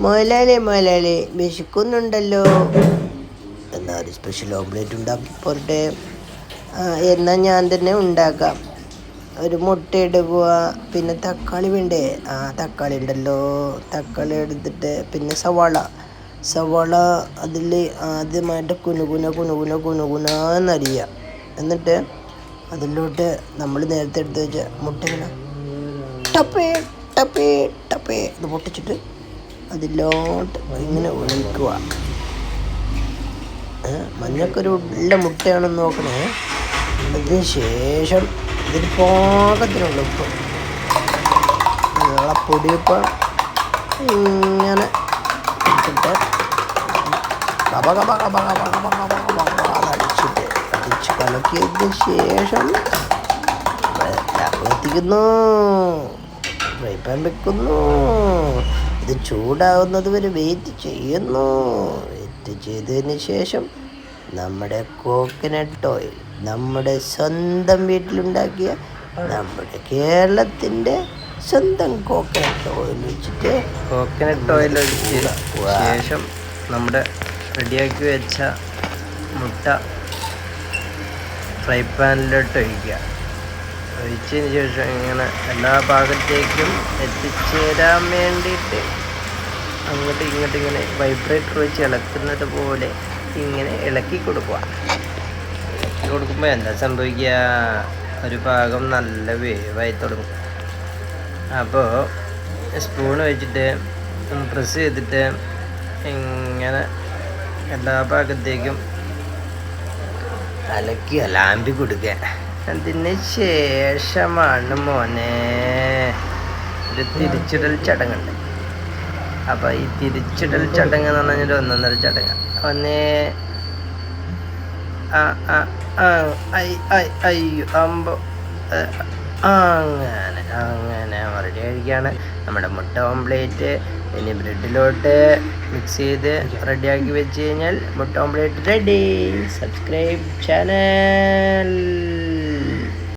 മോലാളി വിശക്കുന്നുണ്ടല്ലോ. എന്നാൽ ഒരു special omelette ഉണ്ടാക്കി പോരട്ടെ. എന്നാൽ ഞാൻ തന്നെ ഉണ്ടാക്കാം. ഒരു മുട്ട ഇടുക, പിന്നെ തക്കാളി വേണ്ടേ? തക്കാളി ഉണ്ടല്ലോ. തക്കാളി എടുത്തിട്ട് പിന്നെ സവാള അതിൽ ആദ്യമായിട്ട് കുനുകുനന്നരിയുക. എന്നിട്ട് അതിലോട്ട് നമ്മൾ നേരത്തെ എടുത്ത് വെച്ച മുട്ട ഇങ്ങനെ ടപ്പേ ടപ്പേ ടപ്പേ ഇത് പൊട്ടിച്ചിട്ട് അതിലോട്ട് ഇങ്ങനെ ഒഴിക്കുക. മഞ്ഞക്കൊരു ഉള്ള മുട്ടയാണെന്ന് നോക്കണേ. അതിന് ശേഷം ഇതിന് പാകത്തിനുള്ള ഉപ്പ്, പൊടിയപ്പം ഇങ്ങനെ ഇട്ടിട്ട് അടിച്ച് കലക്കിയതിന് ശേഷം കത്തിക്കുന്നു, ഫ്രൈ പാൻ വെക്കുന്നു. ഇത് ചൂടാവുന്നത് വരെ വെയിറ്റ് ചെയ്യുന്നു. വെയിറ്റ് ചെയ്തതിന് ശേഷം നമ്മുടെ കോക്കനട്ട് ഓയിൽ, നമ്മുടെ സ്വന്തം വീട്ടിലുണ്ടാക്കിയ നമ്മുടെ കേരളത്തിൻ്റെ സ്വന്തം കോക്കനട്ട് ഓയിൽ ഒഴിച്ച് ശേഷം നമ്മുടെ റെഡിയാക്കി വെച്ച മുട്ട ഫ്രൈ പാനിലോട്ട് ഒഴിച്ചതിന് ശേഷം ഇങ്ങനെ എല്ലാ ഭാഗത്തേക്കും എത്തിച്ചേരാൻ വേണ്ടിയിട്ട് അങ്ങോട്ടും ഇങ്ങോട്ടും ഇങ്ങനെ വൈബ്രേറ്റർ വെച്ച് ഇളക്കുന്നത് പോലെ ഇങ്ങനെ ഇളക്കി കൊടുക്കുക. ഇളക്കി കൊടുക്കുമ്പോൾ എന്താ സംഭവിക്കുക? ഒരു ഭാഗം നല്ല വേവായി തുടങ്ങും. അപ്പോൾ സ്പൂൺ വെച്ചിട്ട് പ്രസ് ചെയ്തിട്ട് ഇങ്ങനെ എല്ലാ ഭാഗത്തേക്കും അലക്കി ലാമ്പി കൊടുക്കുക. അതിന് ശേഷമാണ് മോനെ ഒരു തിരിച്ചിടൽ ചടങ്ങുണ്ട്. അപ്പോൾ ഈ തിരിച്ചിടൽ ചടങ്ങ് എന്ന് പറഞ്ഞാൽ ഒന്നൊന്നര ചടങ്ങ്. അയ്യോ അമ്പോ അങ്ങനെ റെഡി കഴിക്കുകയാണ് നമ്മുടെ മുട്ട ഓംപ്ലേറ്റ്. ഇനി ബ്രെഡിലോട്ട് മിക്സ് ചെയ്ത് റെഡിയാക്കി വെച്ച് കഴിഞ്ഞാൽ മുട്ട ഓംപ്ലേറ്റ് റെഡി. Subscribe channel.